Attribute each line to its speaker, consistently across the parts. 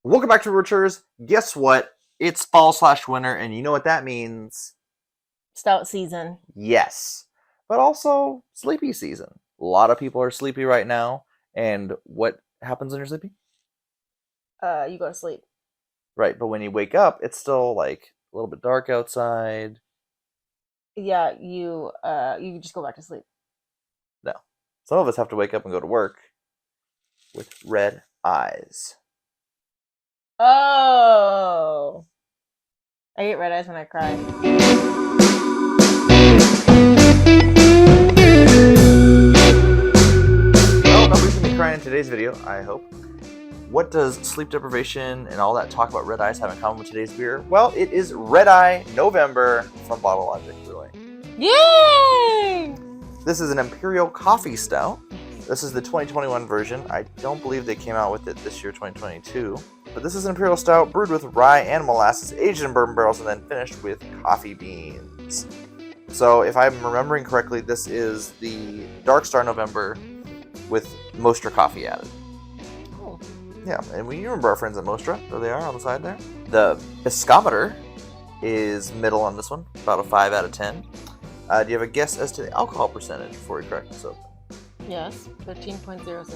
Speaker 1: Welcome back to Roachers. Guess what? It's fall/winter, and you know what that means?
Speaker 2: Stout season.
Speaker 1: Yes. But also sleepy season. A lot of people are sleepy right now, and what happens when you're sleepy?
Speaker 2: You go to sleep.
Speaker 1: Right, but when you wake up, it's still like a little bit dark outside.
Speaker 2: Yeah, you just go back to sleep.
Speaker 1: No. Some of us have to wake up and go to work with red eyes.
Speaker 2: Oh, I get red eyes when I cry.
Speaker 1: Well, nobody's gonna be crying in today's video, I hope. What does sleep deprivation and all that talk about red eyes have in common with today's beer? Well, it is Red Eye November from Bottle Logic Brewing.
Speaker 2: Yay!
Speaker 1: This is an Imperial Coffee Stout. This is the 2021 version. I don't believe they came out with it this year, 2022. But this is an Imperial Stout brewed with rye and molasses, aged in bourbon barrels, and then finished with coffee beans. So if I'm remembering correctly, this is the Dark Star November with Mostra coffee added.
Speaker 2: Oh.
Speaker 1: Yeah, and we remember our friends at Mostra. There they are on the side there. The Biscometer is middle on this one, about a 5 out of 10. Do you have a guess as to the alcohol percentage before we crack this open?
Speaker 2: Yes, 13.06.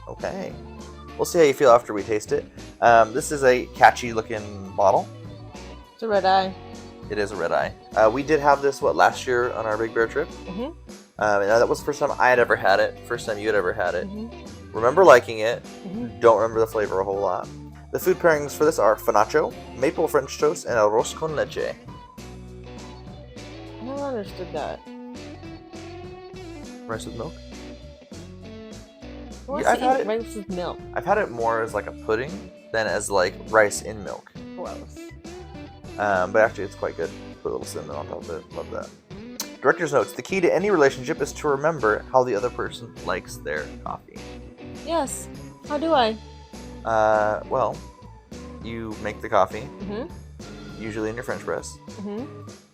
Speaker 1: Okay. We'll see how you feel after we taste it. This is a catchy looking bottle.
Speaker 2: It's a red eye.
Speaker 1: It is a red eye. We did have this, last year on our Big Bear trip?
Speaker 2: Mm-hmm.
Speaker 1: And that was the first time I had ever had it. First time you had ever had it.
Speaker 2: Mm-hmm.
Speaker 1: Remember liking it.
Speaker 2: Mm-hmm.
Speaker 1: Don't remember the flavor a whole lot. The food pairings for this are fanacho, maple French toast, and arroz con leche.
Speaker 2: I never understood that.
Speaker 1: Rice with milk?
Speaker 2: What's
Speaker 1: I've had it.
Speaker 2: rice with milk?
Speaker 1: I've had it more as like a pudding than as like rice in milk.
Speaker 2: Gross.
Speaker 1: But actually it's quite good. Put a little cinnamon on top of it. Love that. Director's notes. The key to any relationship is to remember how the other person likes their coffee.
Speaker 2: Yes. How do I?
Speaker 1: Well, you make the coffee,
Speaker 2: Mm-hmm.
Speaker 1: usually in your French press,
Speaker 2: Mm-hmm.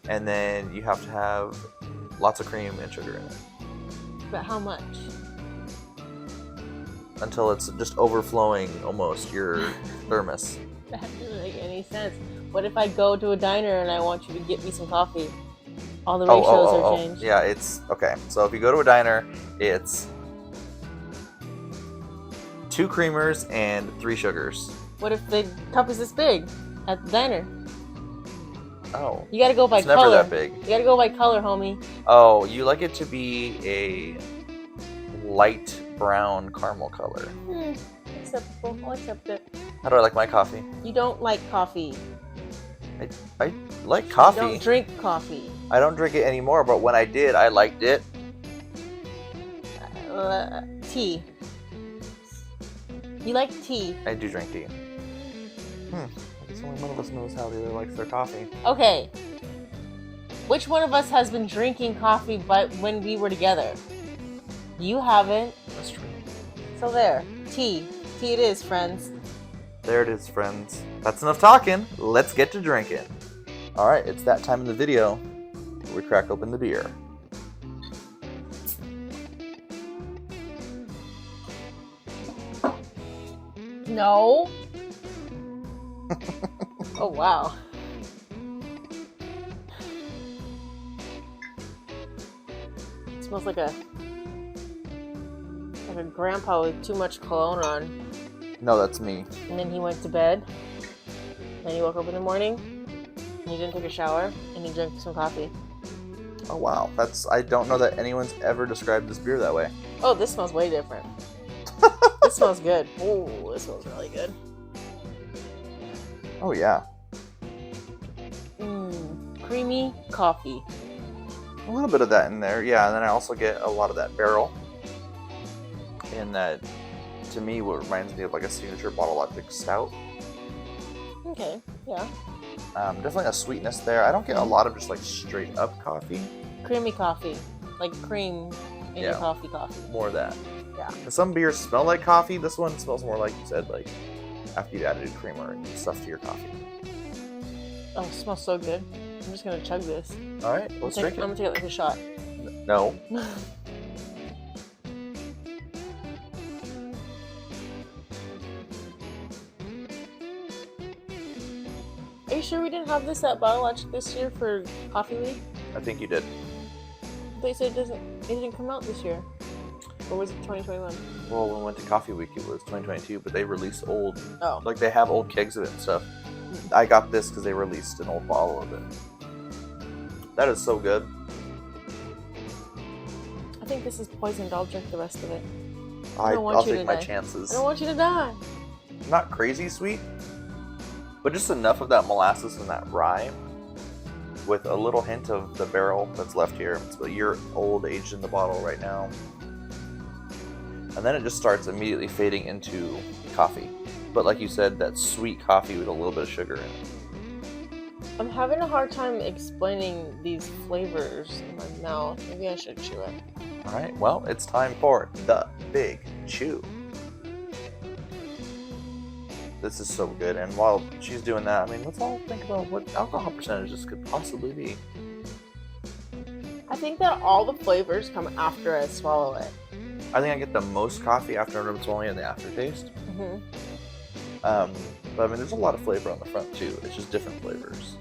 Speaker 1: and then you have to have lots of cream and sugar in it.
Speaker 2: But how much?
Speaker 1: Until it's just overflowing almost your thermos.
Speaker 2: That doesn't make any sense. What if I go to a diner and I want you to get me some coffee? All the ratios are changed.
Speaker 1: Yeah, it's okay. So if you go to a diner, it's 2 creamers and 3 sugars.
Speaker 2: What if the cup is this big at the diner?
Speaker 1: Oh.
Speaker 2: You gotta go by
Speaker 1: It's
Speaker 2: color.
Speaker 1: never that big.
Speaker 2: You gotta go by color, homie.
Speaker 1: Oh, you like it to be a light brown caramel color.
Speaker 2: Acceptable. I'll accept it.
Speaker 1: How do I like my coffee?
Speaker 2: You don't like coffee.
Speaker 1: I like coffee.
Speaker 2: You don't drink coffee.
Speaker 1: I don't drink it anymore, but when I did, I liked it.
Speaker 2: Tea. You like tea.
Speaker 1: I do drink tea. I guess only one of us knows how the other likes their coffee.
Speaker 2: Okay. Which one of us has been drinking coffee but when we were together? You haven't.
Speaker 1: That's true.
Speaker 2: So there. Tea. Tea it is, friends.
Speaker 1: There it is, friends. That's enough talking. Let's get to drinking. Alright, it's that time in the video where we crack open the beer.
Speaker 2: No. Oh, wow. It smells like a grandpa with too much cologne on.
Speaker 1: No, that's me.
Speaker 2: And then he went to bed. Then he woke up in the morning. And he didn't take a shower. And he drank some coffee.
Speaker 1: Oh wow, I don't know that anyone's ever described this beer that way.
Speaker 2: Oh, this smells way different. This smells good. Oh, this smells really good.
Speaker 1: Oh yeah.
Speaker 2: Creamy coffee.
Speaker 1: A little bit of that in there, yeah, and then I also get a lot of that barrel. And that, to me, what reminds me of like a signature Bottle Logic stout.
Speaker 2: Okay, yeah.
Speaker 1: Definitely a sweetness there. I don't get a lot of just like straight up coffee.
Speaker 2: Creamy coffee. Like cream in your coffee.
Speaker 1: More of that.
Speaker 2: Yeah.
Speaker 1: 'Cause some beers smell like coffee. This one smells more like you said, like after you've added creamer and stuff to your coffee.
Speaker 2: Oh, it smells so good. I'm just gonna chug this.
Speaker 1: Alright, let's drink it.
Speaker 2: I'm gonna take it like a shot.
Speaker 1: No.
Speaker 2: Are you sure we didn't have this at Bottle Logic this year for Coffee Week?
Speaker 1: I think you did.
Speaker 2: They said it didn't come out this year. Or was it 2021?
Speaker 1: Well, when we went to Coffee Week, it was 2022, but they released old.
Speaker 2: Oh.
Speaker 1: Like, they have old kegs of it and stuff. I got this because they released an old bottle of it. That is so good.
Speaker 2: I think this is poisoned. I'll drink the rest of it.
Speaker 1: I'll take my chances.
Speaker 2: I don't want you to die.
Speaker 1: Not crazy sweet, but just enough of that molasses and that rye with a little hint of the barrel that's left here. It's a year old, aged in the bottle right now. And then it just starts immediately fading into coffee. But like you said, that sweet coffee with a little bit of sugar in it.
Speaker 2: I'm having a hard time explaining these flavors in my mouth. Maybe I should chew it.
Speaker 1: Alright, well, it's time for the Big Chew. This is so good, and while she's doing that, I mean, let's all think about what alcohol percentage this could possibly be.
Speaker 2: I think that all the flavors come after I swallow it.
Speaker 1: I think I get the most coffee after I'm swallowing it in the aftertaste.
Speaker 2: Mm-hmm.
Speaker 1: But I mean, there's a lot of flavor on the front too. It's just different flavors.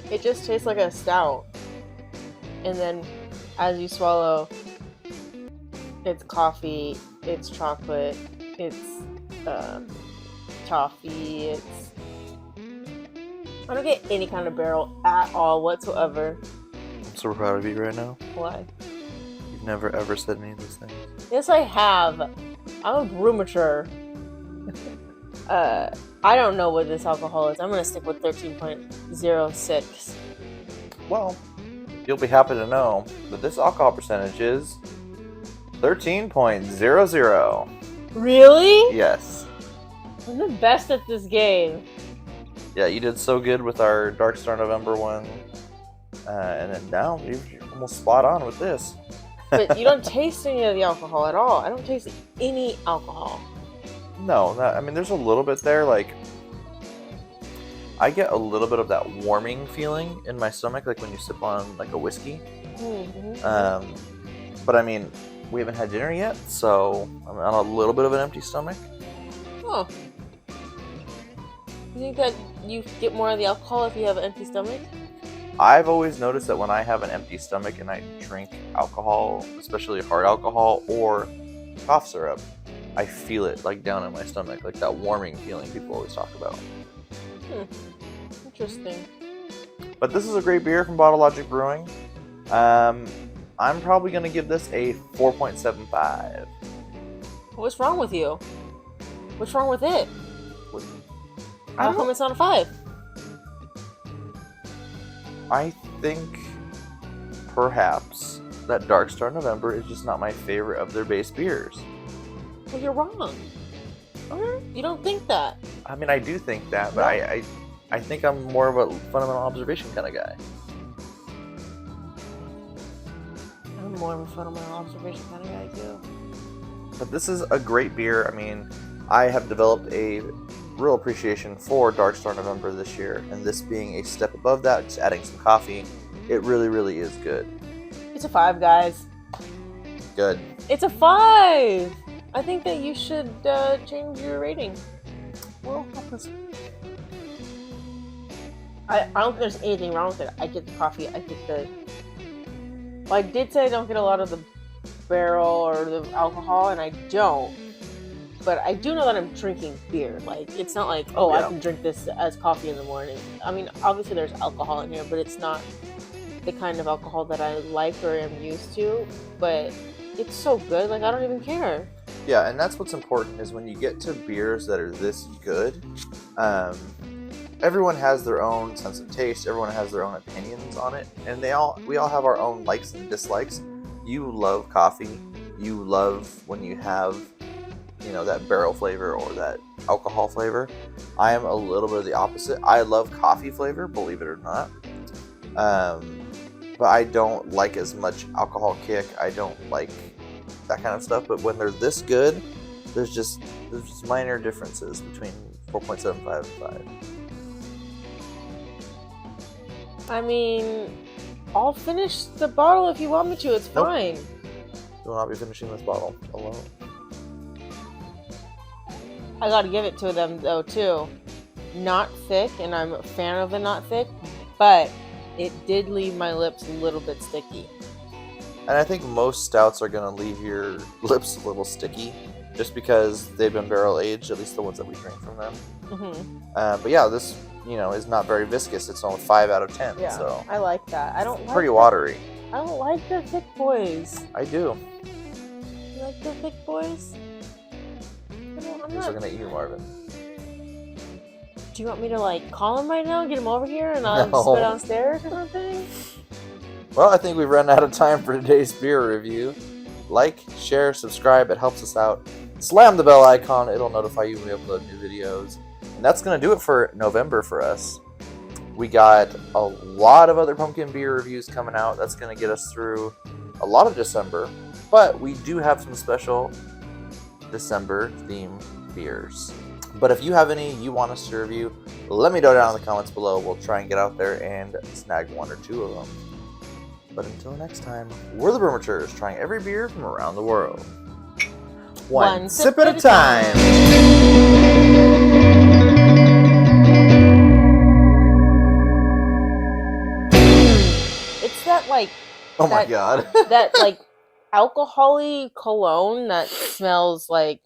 Speaker 2: It just tastes like a stout. And then as you swallow, it's coffee, it's chocolate, it's toffee, I don't get any kind of barrel at all whatsoever.
Speaker 1: I'm so proud of you right now.
Speaker 2: Why?
Speaker 1: You've never ever said any of these things.
Speaker 2: Yes, I have. I'm a brew mature. I don't know what this alcohol is. I'm gonna stick with 13.06.
Speaker 1: Well, you'll be happy to know that this alcohol percentage is 13.00.
Speaker 2: Really?
Speaker 1: Yes.
Speaker 2: I'm the best at this game.
Speaker 1: Yeah, you did so good with our Dark Star November one. And then now you're almost spot on with this.
Speaker 2: But you don't taste any of the alcohol at all. I don't taste any alcohol.
Speaker 1: No, I mean, there's a little bit there. Like, I get a little bit of that warming feeling in my stomach, like when you sip on like a whiskey.
Speaker 2: Mm-hmm.
Speaker 1: But I mean, we haven't had dinner yet, so I'm on a little bit of an empty stomach.
Speaker 2: Oh. You think that you get more of the alcohol if you have an empty stomach?
Speaker 1: I've always noticed that when I have an empty stomach and I drink alcohol, especially hard alcohol or cough syrup, I feel it like down in my stomach, like that warming feeling people always talk about.
Speaker 2: Interesting.
Speaker 1: But this is a great beer from Bottle Logic Brewing. I'm probably going to give this a 4.75.
Speaker 2: What's wrong with you? What's wrong with it?
Speaker 1: I
Speaker 2: How
Speaker 1: don't-
Speaker 2: come it's not a 5?
Speaker 1: I think perhaps that Dark Star November is just not my favorite of their base beers.
Speaker 2: Well, you're wrong. You don't think that.
Speaker 1: I mean, I do think that, but
Speaker 2: No.
Speaker 1: I think I'm more of a fundamental observation kind of guy.
Speaker 2: I'm more of a fundamental observation kind of guy, too.
Speaker 1: But this is a great beer. I mean, I have developed a real appreciation for Dark Star November this year, and this being a step above that, just adding some coffee, it really, really is good.
Speaker 2: It's a 5, guys.
Speaker 1: Good.
Speaker 2: It's a 5! I think that you should change your rating.
Speaker 1: Well,
Speaker 2: I don't think there's anything wrong with it. I get the coffee. I get the... Well, I did say I don't get a lot of the barrel or the alcohol, and I don't. But I do know that I'm drinking beer. Like, it's not like, oh,
Speaker 1: Yeah.
Speaker 2: I can drink this as coffee in the morning. I mean, obviously there's alcohol in here, but it's not the kind of alcohol that I like or am used to. But it's so good, like, I don't even care.
Speaker 1: Yeah, and that's what's important is when you get to beers that are this good, everyone has their own sense of taste, everyone has their own opinions on it, and we all have our own likes and dislikes. You love coffee, you love when you have, you know, that barrel flavor or that alcohol flavor. I am a little bit of the opposite. I love coffee flavor, believe it or not. But I don't like as much alcohol kick. I don't like that kind of stuff. But when they're this good, there's just minor differences between 4.75 and 5.
Speaker 2: I mean, I'll finish the bottle if you want me to. It's
Speaker 1: Nope.
Speaker 2: fine.
Speaker 1: You will not be finishing this bottle alone.
Speaker 2: I gotta give it to them though too. Not thick, and I'm a fan of the not thick, but it did leave my lips a little bit sticky.
Speaker 1: And I think most stouts are gonna leave your lips a little sticky, just because they've been barrel aged. At least the ones that we drink from them.
Speaker 2: Mm-hmm.
Speaker 1: But yeah, this is not very viscous. It's only 5 out of 10.
Speaker 2: Yeah,
Speaker 1: So
Speaker 2: I like that. I don't like
Speaker 1: pretty
Speaker 2: the-
Speaker 1: watery.
Speaker 2: I don't like the thick boys.
Speaker 1: I do.
Speaker 2: You like the thick boys? I'm
Speaker 1: He's
Speaker 2: not.
Speaker 1: looking at you, Marvin.
Speaker 2: Do you want me to like call him right now and get him over here and I'll just
Speaker 1: No.
Speaker 2: go downstairs or something?
Speaker 1: Well, I think we've run out of time for today's beer review. Like, share, subscribe. It helps us out. Slam the bell icon. It'll notify you when we upload new videos. And that's going to do it for November for us. We got a lot of other pumpkin beer reviews coming out. That's going to get us through a lot of December. But we do have some special December themed beers. But if you have any you want us to review, let me know down in the comments below. We'll try and get out there and snag 1 or 2 of them. But until next time, we're the Brewmatures, trying every beer from around the world. One sip at a time.
Speaker 2: It's that like
Speaker 1: Oh my god.
Speaker 2: that like alcohol-y cologne that smells like